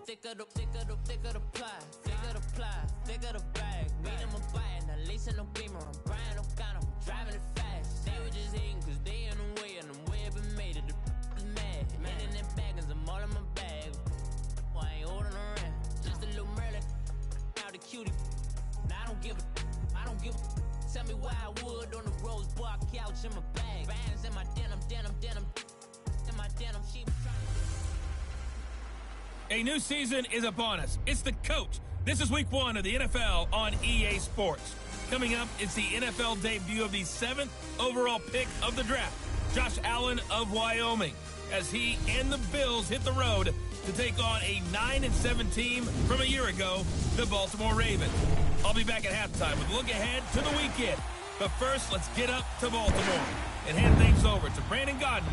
thicker the pie, thicker the ply, thicker the bag. Meet them a bite, at least in the beamer. I'm Brian O'Connor, driving it fast. They were just hating cause they in the way, and the way I've been made it. The is mad. Man in them baggins, I'm all in my bag. I ain't holding around, just a little Merlin. Now the cutie. Now I don't give a. Tell me why I would on the rose bar couch in my bag. Bands in my denim. In my denim, she was trying to... A new season is upon us. It's The Coach. This is week 1 of the NFL on EA Sports. Coming up, it's the NFL debut of the 7th overall pick of the draft, Josh Allen of Wyoming, as he and the Bills hit the road to take on a 9-7 team from a year ago, the Baltimore Ravens. I'll be back at halftime with a look ahead to the weekend. But first, let's get up to Baltimore and hand things over to Brandon Godden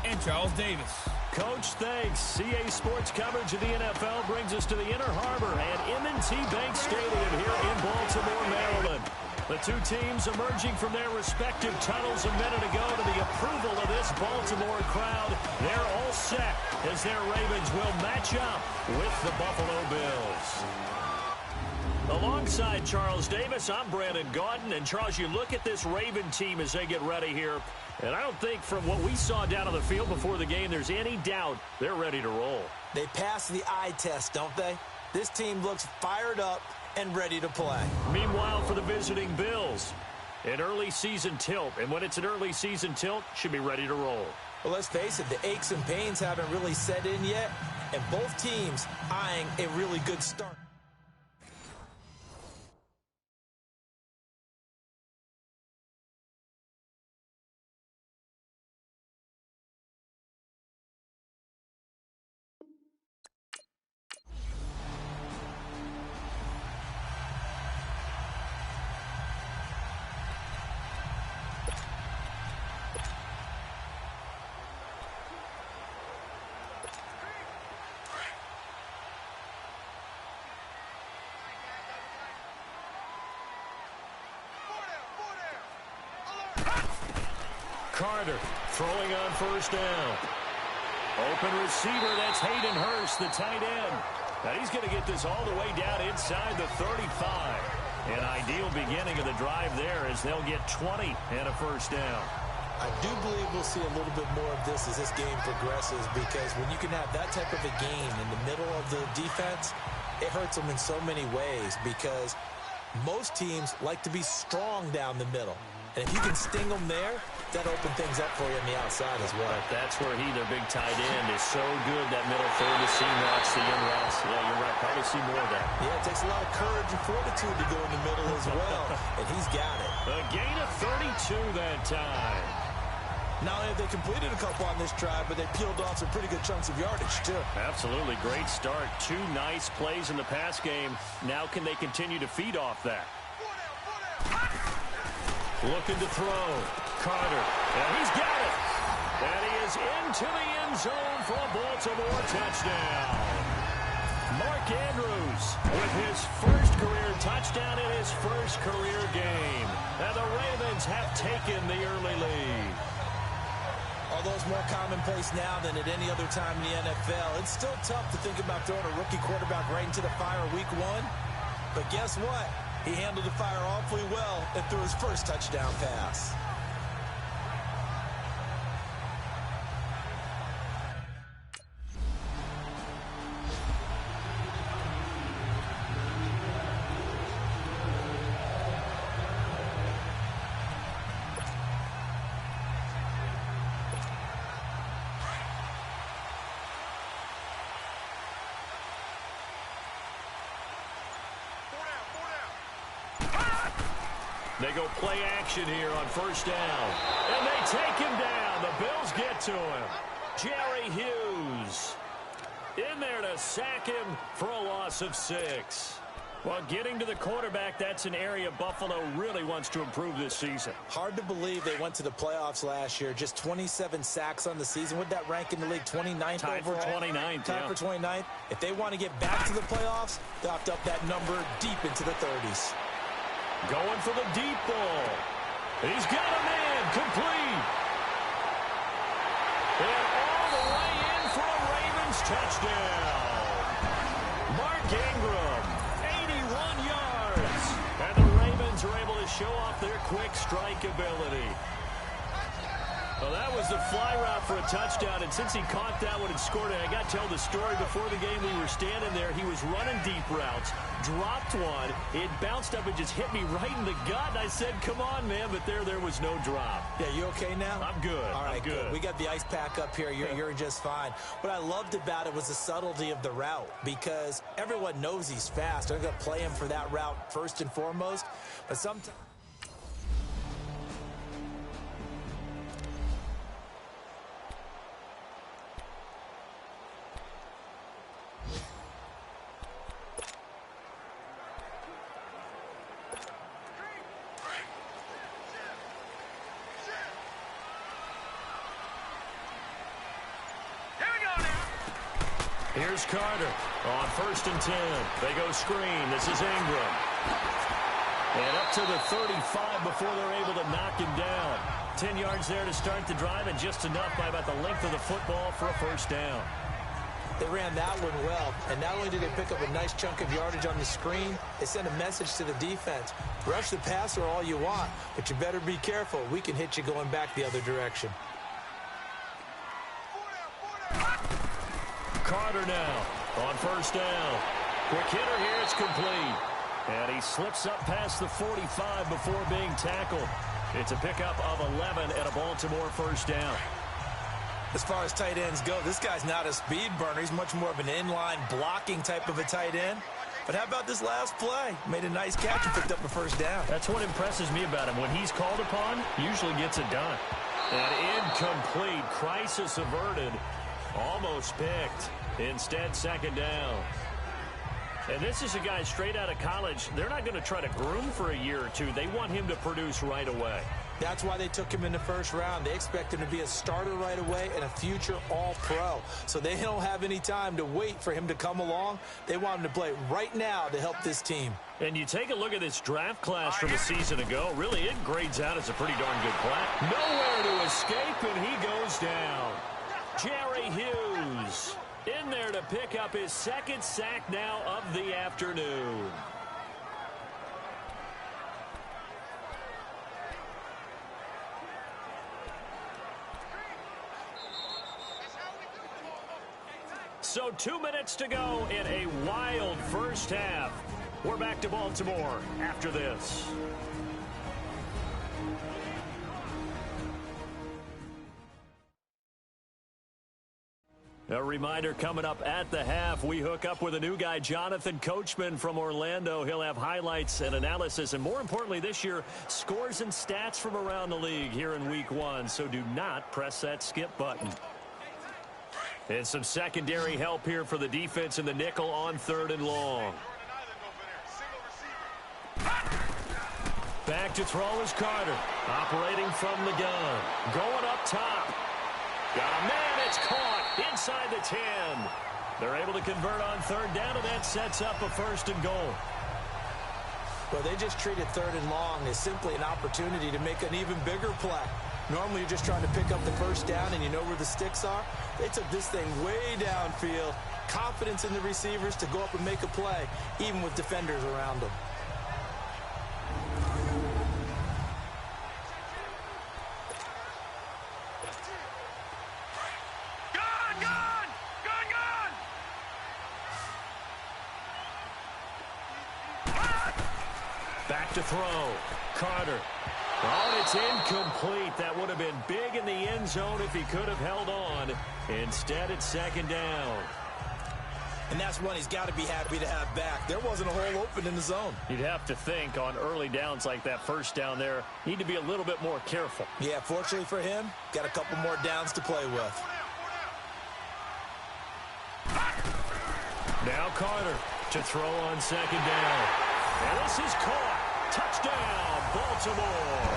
and Charles Davis. Coach, thanks. CA Sports coverage of the NFL brings us to the Inner Harbor and M&T Bank Stadium here in Baltimore, Maryland. The two teams emerging from their respective tunnels a minute ago to the approval of this Baltimore crowd. They're all set as their Ravens will match up with the Buffalo Bills. Alongside Charles Davis, I'm Brandon Gaudin. And Charles, you look at this Raven team as they get ready here, and I don't think from what we saw down on the field before the game there's any doubt they're ready to roll. They passed the eye test, don't they? This team looks fired up and ready to play. Meanwhile, for the visiting Bills, an early season tilt. And when it's an early season tilt, should be ready to roll. Well, let's face it, the aches and pains haven't really set in yet, and both teams eyeing a really good start. Carter throwing on first down. Open receiver, that's Hayden Hurst, the tight end. Now he's going to get this all the way down inside the 35. An ideal beginning of the drive there as they'll get 20 and a first down. I do believe we'll see a little bit more of this as this game progresses, because when you can have that type of a game in the middle of the defense, it hurts them in so many ways, because most teams like to be strong down the middle. And if you can sting them there, that opens things up for you on the outside as well. But that's where their big tight end, is so good, that middle third to seam routes, the in routes. Yeah, you're right. Probably see more of that. Yeah, it takes a lot of courage and fortitude to go in the middle as well. And he's got it. A gain of 32 that time. Not only have they completed a couple on this drive, but they peeled off some pretty good chunks of yardage, too. Absolutely. Great start. 2 nice plays in the pass game. Now can they continue to feed off that? Looking to throw. Carter. And he's got it. And he is into the end zone for a Baltimore touchdown. Mark Andrews with his first career touchdown in his first career game. And the Ravens have taken the early lead. Although it's more commonplace now than at any other time in the NFL, it's still tough to think about throwing a rookie quarterback right into the fire week 1. But guess what? He handled the fire awfully well and threw his first touchdown pass. They go play action here on first down. And they take him down. The Bills get to him. Jerry Hughes in there to sack him for a loss of 6. Well, getting to the quarterback, that's an area Buffalo really wants to improve this season. Hard to believe they went to the playoffs last year. Just 27 sacks on the season. Would that rank in the league? 29th Tied overall? for 29th, Tied for 29th. If they want to get back to the playoffs, they'll have to up that number deep into the 30s. Going for the deep ball. He's got a man complete. And all the way in for a Ravens touchdown. Mark Ingram, 81 yards. And the Ravens are able to show off their quick strike ability. Well, that was the fly route for a touchdown, and since he caught that one and scored it, I got to tell the story before the game. We were standing there. He was running deep routes, dropped one. It bounced up and just hit me right in the gut. And I said, come on, man, but there was no drop. Yeah, you okay now? I'm good. All right, I'm good. We got the ice pack up here. You're just fine. What I loved about it was the subtlety of the route, because everyone knows he's fast. They're going to play him for that route first and foremost, but sometimes... Here's Carter on 1st and 10. They go screen. This is Ingram. And up to the 35 before they're able to knock him down. 10 yards there to start the drive, and just enough by about the length of the football for a first down. They ran that one well, and not only did they pick up a nice chunk of yardage on the screen, they sent a message to the defense. Rush the passer all you want, but you better be careful. We can hit you going back the other direction. Carter now on 1st down. Quick hitter here. It's complete. And he slips up past the 45 before being tackled. It's a pickup of 11 and a Baltimore first down. As far as tight ends go, this guy's not a speed burner. He's much more of an inline blocking type of a tight end. But how about this last play? Made a nice catch and picked up a first down. That's what impresses me about him. When he's called upon, usually gets it done. And incomplete. Crisis averted. Almost picked. Instead, second down. And this is a guy straight out of college. They're not going to try to groom for a year or two. They want him to produce right away. That's why they took him in the first round. They expect him to be a starter right away and a future all-pro. So they don't have any time to wait for him to come along. They want him to play right now to help this team. And you take a look at this draft class from a season ago. Really, it grades out as a pretty darn good class. Nowhere to escape, and he goes down. Jerry Hughes in there to pick up his second sack now of the afternoon. So 2 minutes to go in a wild first half. We're back to Baltimore after this. A reminder coming up at the half, we hook up with a new guy, Jonathan Coachman from Orlando. He'll have highlights and analysis, and more importantly this year, scores and stats from around the league here in week 1. So do not press that skip button. And some secondary help here for the defense in the nickel on 3rd and long. Back to throw is Carter, operating from the gun. Going up top. Got a man, it's caught inside the 10. They're able to convert on 3rd down, and that sets up a 1st and goal. Well, they just treated 3rd and long as simply an opportunity to make an even bigger play. Normally, you're just trying to pick up the first down, and you know where the sticks are. They took this thing way downfield. Confidence in the receivers to go up and make a play, even with defenders around them. Back to throw. Carter. Oh, it's incomplete. That would have been big in the end zone if he could have held on. Instead, it's 2nd down. And that's one he's got to be happy to have back. There wasn't a hole open in the zone. You'd have to think on early downs like that first down there, need to be a little bit more careful. Yeah, fortunately for him, got a couple more downs to play with. Now Carter to throw on 2nd down. And this is caught. Touchdown, Baltimore.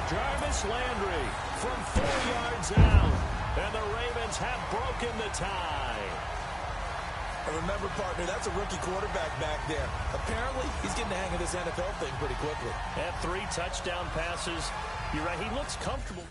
Jarvis Landry from 4 yards out. And the Ravens have broken the tie. And remember, partner, that's a rookie quarterback back there. Apparently, he's getting the hang of this NFL thing pretty quickly. Had 3 touchdown passes. You're right, he looks comfortable.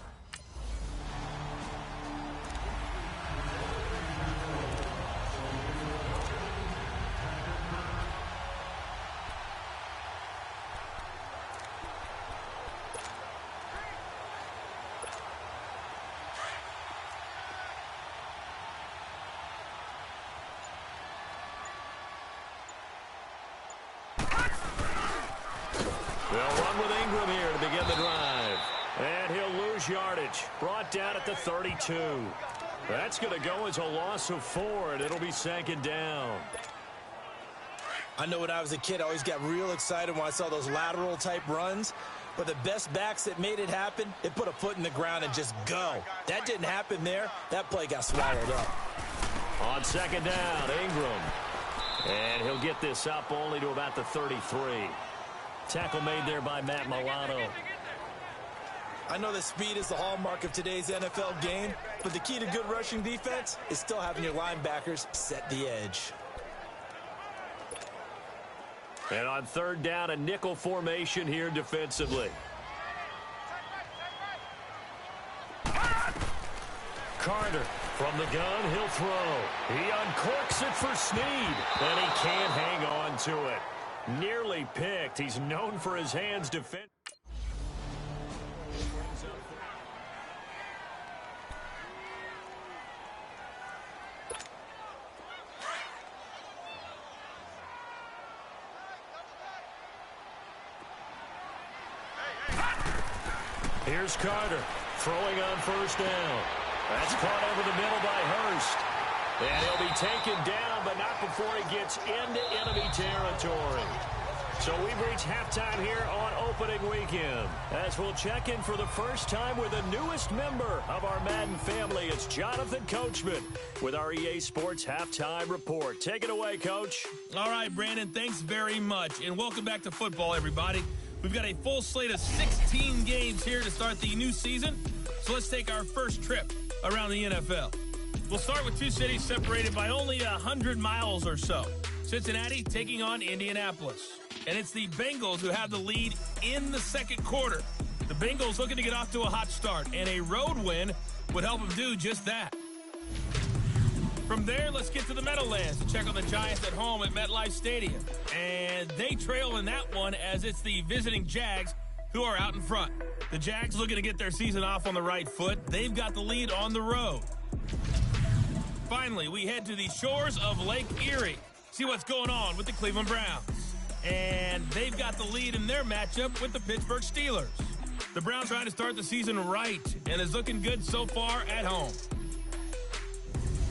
They'll run with Ingram here to begin the drive. And he'll lose yardage. Brought down at the 32. That's going to go as a loss of 4, and it'll be 2nd down. I know when I was a kid, I always got real excited when I saw those lateral-type runs. But the best backs that made it happen, they put a foot in the ground and just go. That didn't happen there. That play got swallowed up. On 2nd down, Ingram. And he'll get this up only to about the 33. Tackle made there by Matt Milano. I know that speed is the hallmark of today's NFL game, but the key to good rushing defense is still having your linebackers set the edge. And on 3rd down, a nickel formation here defensively. Carter from the gun, he'll throw. He uncorks it for Snead, and he can't hang on to it. Nearly picked. He's known for his hands defense. Here's Carter throwing on 1st down. That's caught over the middle by Hurst. And he'll be taken down, but not before he gets into enemy territory. So we've reached halftime here on opening weekend. As we'll check in for the first time with the newest member of our Madden family, it's Jonathan Coachman with our EA Sports Halftime Report. Take it away, Coach. All right, Brandon, thanks very much. And welcome back to football, everybody. We've got a full slate of 16 games here to start the new season. So let's take our first trip around the NFL. We'll start with two cities separated by only 100 miles or so. Cincinnati taking on Indianapolis. And it's the Bengals who have the lead in the second quarter. The Bengals looking to get off to a hot start, and a road win would help them do just that. From there, let's get to the Meadowlands to check on the Giants at home at MetLife Stadium. And they trail in that one as it's the visiting Jags who are out in front. The Jags looking to get their season off on the right foot. They've got the lead on the road. Finally, we head to the shores of Lake Erie. See what's going on with the Cleveland Browns. And they've got the lead in their matchup with the Pittsburgh Steelers. The Browns trying to start the season right and is looking good so far at home.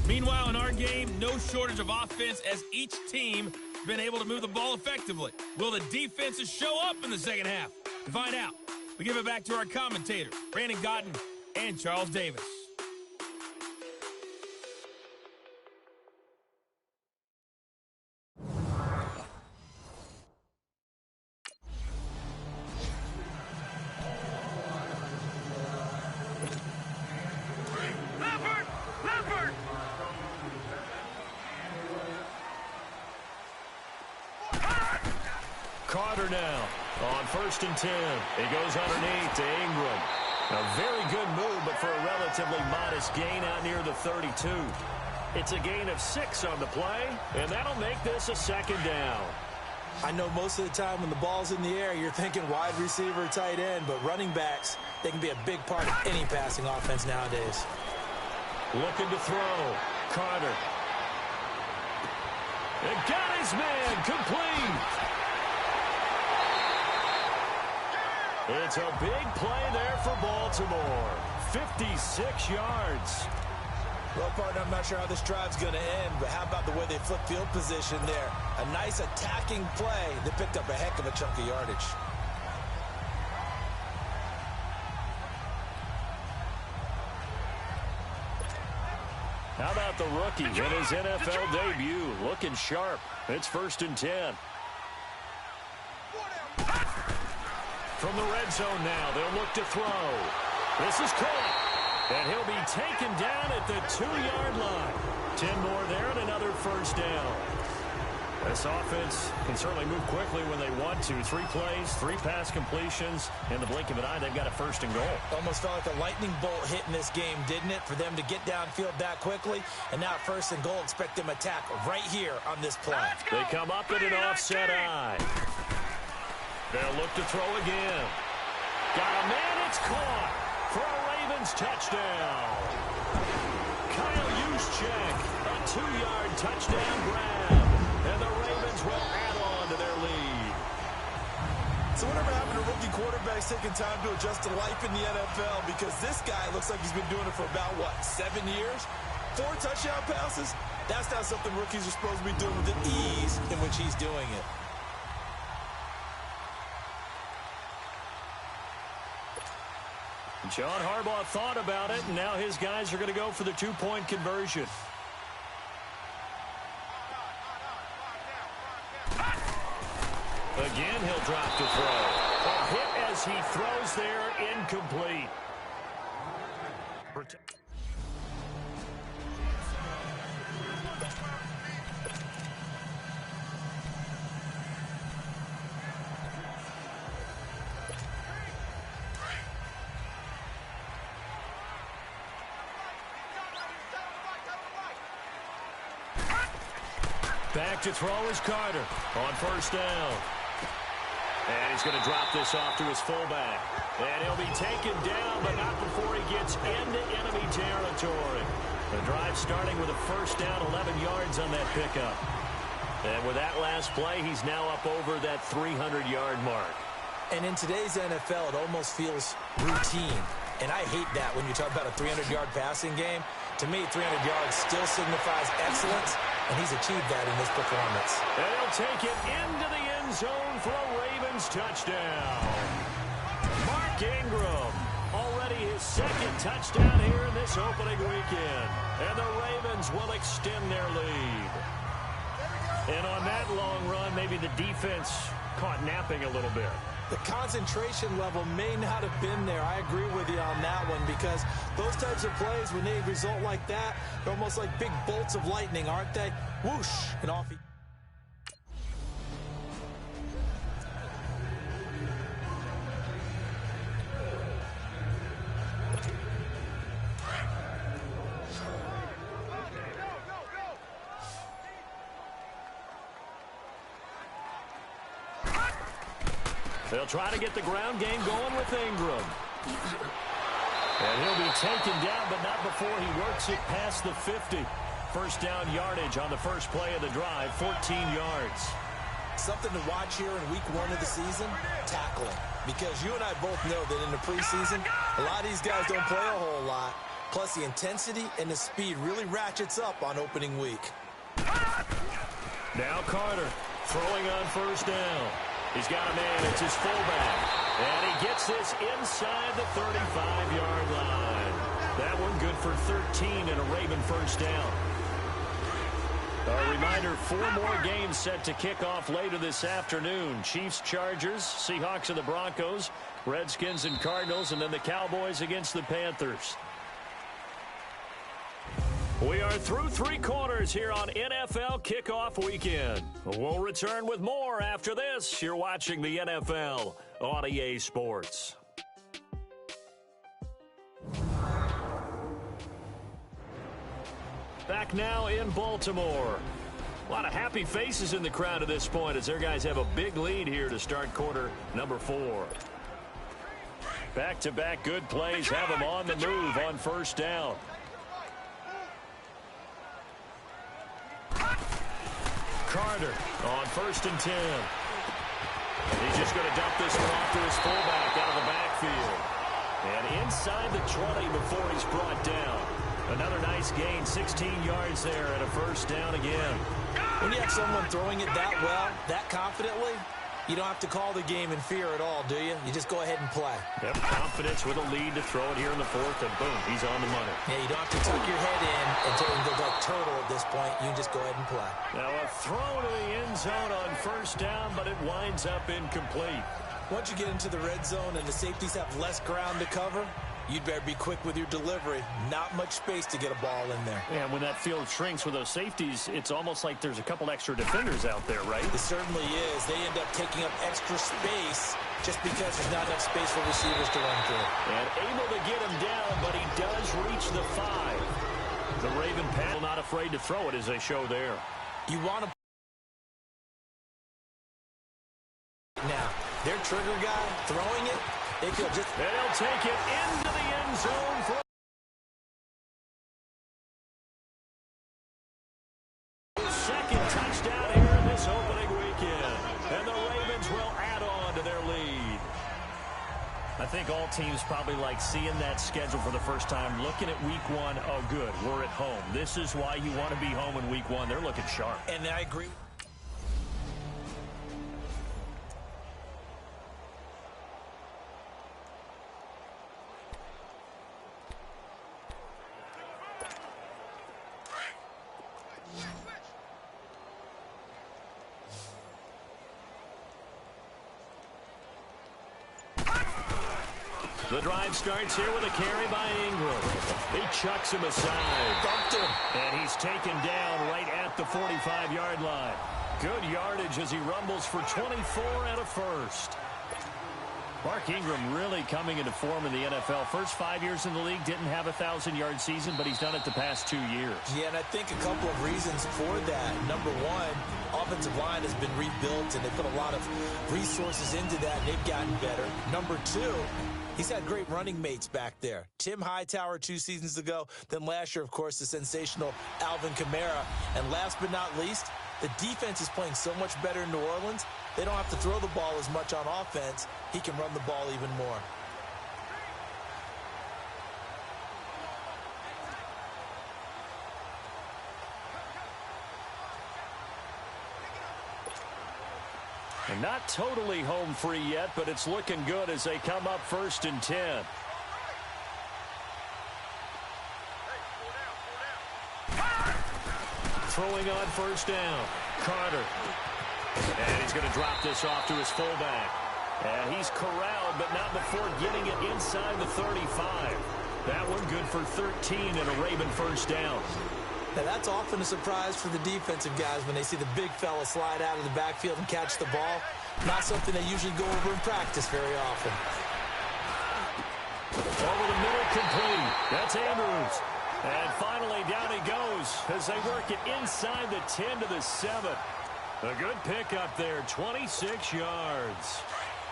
Meanwhile, in our game, no shortage of offense as each team has been able to move the ball effectively. Will the defenses show up in the second half? To find out, we give it back to our commentators, Brandon Gotten and Charles Davis. Carter now on 1st and 10. He goes underneath to Ingram. A very good move, but for a relatively modest gain out near the 32. It's a gain of 6 on the play, and that'll make this a 2nd down. I know most of the time when the ball's in the air, you're thinking wide receiver, tight end, but running backs, they can be a big part of any passing offense nowadays. Looking to throw. Carter. And got his man complete. It's a big play there for Baltimore. 56 yards. Well, partner, I'm not sure how this drive's going to end, but how about the way they flip field position there? A nice attacking play that picked up a heck of a chunk of yardage. How about the rookie in his NFL debut? Looking sharp. It's 1st and 10. From the red zone now, they'll look to throw. This is caught. And he'll be taken down at the 2-yard line. 10 more there and another 1st down. This offense can certainly move quickly when they want to. 3 plays, 3 pass completions. In the blink of an eye, they've got a 1st and goal. Almost felt like a lightning bolt hit in this game, didn't it? For them to get downfield that quickly. And now 1st and goal, expect them to attack right here on this play. They come up at an offset eye. They'll look to throw again. Got a man, it's caught for a Ravens touchdown. Kyle Juszczyk, a 2-yard touchdown grab. And the Ravens will add on to their lead. So whatever happened to He's taking time to adjust to life in the NFL because this guy looks like he's been doing it for about, 7 years? 4 touchdown passes? That's not something rookies are supposed to be doing with the ease in which he's doing it. John Harbaugh thought about it, and now his guys are going to go for the 2-point conversion. Again, he'll drop to throw. A hit as he throws there, incomplete. Back to throw is Carter on first down. And he's going to drop this off to his fullback. And he'll be taken down, but not before he gets into enemy territory. The drive starting with a first down, 11 yards on that pickup. And with that last play, he's now up over that 300-yard mark. And in today's NFL, it almost feels routine. And I hate that when you talk about a 300-yard passing game. To me, 300 yards still signifies excellence, and he's achieved that in this performance. And he'll take it into the end zone for a Ravens touchdown. Mark Ingram, already his second touchdown here in this opening weekend. And the Ravens will extend their lead. And on that long run, maybe the defense caught napping a little bit. The concentration level may not have been there. I agree with you on that one because those types of plays, when they result like that, they're almost like big bolts of lightning, aren't they? Whoosh, and off he... They'll try to get the ground game going with Ingram. And he'll be taken down, but not before he works it past the 50. First down yardage on the first play of the drive, 14 yards. Something to watch here in week 1 of the season, tackling. Because you and I both know that in the preseason, a lot of these guys don't play a whole lot. Plus, the intensity and the speed really ratchets up on opening week. Now Carter throwing on first down. He's got a man. It's his fullback. And he gets this inside the 35-yard line. That one good for 13 and a Raven first down. A reminder, 4 more games set to kick off later this afternoon. Chiefs, Chargers, Seahawks and the Broncos, Redskins and Cardinals, and then the Cowboys against the Panthers. We are through 3 quarters here on NFL Kickoff Weekend. We'll return with more after this. You're watching the NFL on EA Sports. Back now in Baltimore. A lot of happy faces in the crowd at this point as their guys have a big lead here to start quarter number 4. Back-to-back good plays have them on the move on first down. Carter on first and 10. He's just going to dump this one off to his fullback out of the backfield. And inside the 20 before he's brought down. Another nice gain, 16 yards there and a first down again. When you have someone throwing it that well, that confidently, you don't have to call the game in fear at all, do you? You just go ahead and play. Yep, confidence with a lead to throw it here in the 4th, and boom, he's on the money. Yeah, you don't have to tuck your head in and go like turtle at this point. You just go ahead and play. Now a throw to the end zone on first down, but it winds up incomplete. Once you get into the red zone and the safeties have less ground to cover, you'd better be quick with your delivery. Not much space to get a ball in there. And when that field shrinks with those safeties, it's almost like there's a couple extra defenders out there, right? It certainly is. They end up taking up extra space just because there's not enough space for receivers to run through. And able to get him down, but he does reach the 5. The Raven Pat not afraid to throw it as they show there. You want to... Now, their trigger guy throwing it, they feel just... And he'll take it into the end zone for second touchdown here in this opening weekend. And the Ravens will add on to their lead. I think all teams probably like seeing that schedule for the first time, looking at week one. Oh, good, we're at home. This is why you want to be home in week one. They're looking sharp. And I agree. The drive starts here with a carry by Ingram. He chucks him aside. Bumped him. And he's taken down right at the 45-yard line. Good yardage as he rumbles for 24 and a first. Mark Ingram really coming into form in the NFL. First 5 years in the league, didn't have a 1,000-yard season, but he's done it the past 2 years. Yeah, and I think a couple of reasons for that. Number one, offensive line has been rebuilt, and they put a lot of resources into that, and they've gotten better. Number two, he's had great running mates back there. Tim Hightower 2 seasons ago. Then last year, of course, the sensational Alvin Kamara. And last but not least, the defense is playing so much better in New Orleans, they don't have to throw the ball as much on offense. He can run the ball even more. And not totally home free yet, but it's looking good as they come up 1st and 10. Throwing on 1st down. Carter. And he's going to drop this off to his fullback. And he's corralled, but not before getting it inside the 35. That one good for 13 and a Raven 1st down. Now, that's often a surprise for the defensive guys when they see the big fella slide out of the backfield and catch the ball. Not something they usually go over in practice very often. Over the middle, complete. That's Andrews. And finally, down he goes as they work it inside the 10 to the 7. A good pickup there, 26 yards.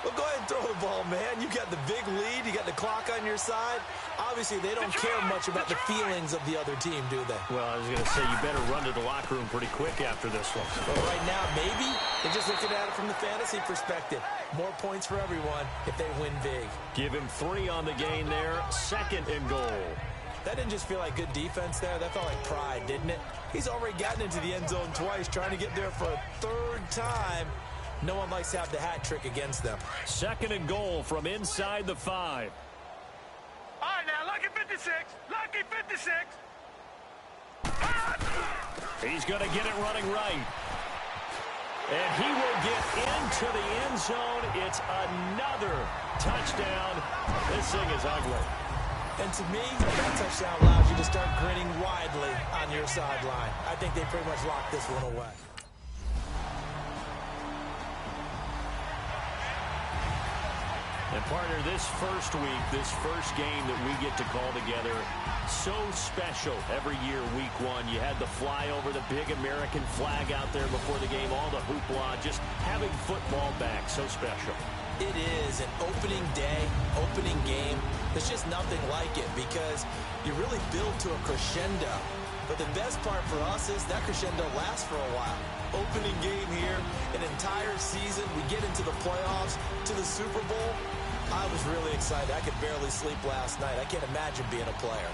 Well, go ahead and throw the ball, man. You got the big lead. You got the clock on your side. Obviously, they don't care much about the feelings of the other team, do they? Well, I was going to say, you better run to the locker room pretty quick after this one. But right now, maybe they're just looking at it from the fantasy perspective. More points for everyone if they win big. Give him 3 on the gain there. 2nd and goal. That didn't just feel like good defense there. That felt like pride, didn't it? He's already gotten into the end zone twice, trying to get there for a 3rd time. No one likes to have the hat trick against them. 2nd and goal from inside the 5. All right, now, lucky 56. Lucky 56. He's going to get it running right. And he will get into the end zone. It's another touchdown. This thing is ugly. And to me, that touchdown allows you to start grinning widely on your sideline. I think they pretty much locked this one away. And partner, this first week, this first game that we get to call together, so special every year, week one. You had the flyover, the big American flag out there before the game, all the hoopla, just having football back, so special. It is an opening day, opening game. There's just nothing like it because you really build to a crescendo. But the best part for us is that crescendo lasts for a while. Opening game here, an entire season. We get into the playoffs, to the Super Bowl. I was really excited. I could barely sleep last night. I can't imagine being a player.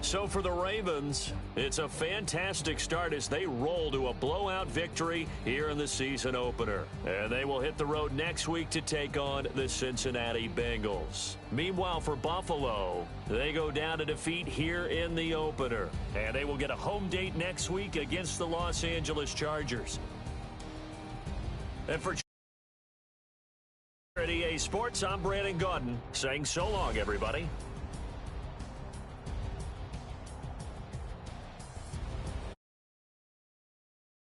So for the Ravens, it's a fantastic start as they roll to a blowout victory here in the season opener. And they will hit the road next week to take on the Cincinnati Bengals. Meanwhile, for Buffalo, they go down to defeat here in the opener. And they will get a home date next week against the Los Angeles Chargers. And for at EA Sports, I'm Brandon Gaudin saying so long, everybody.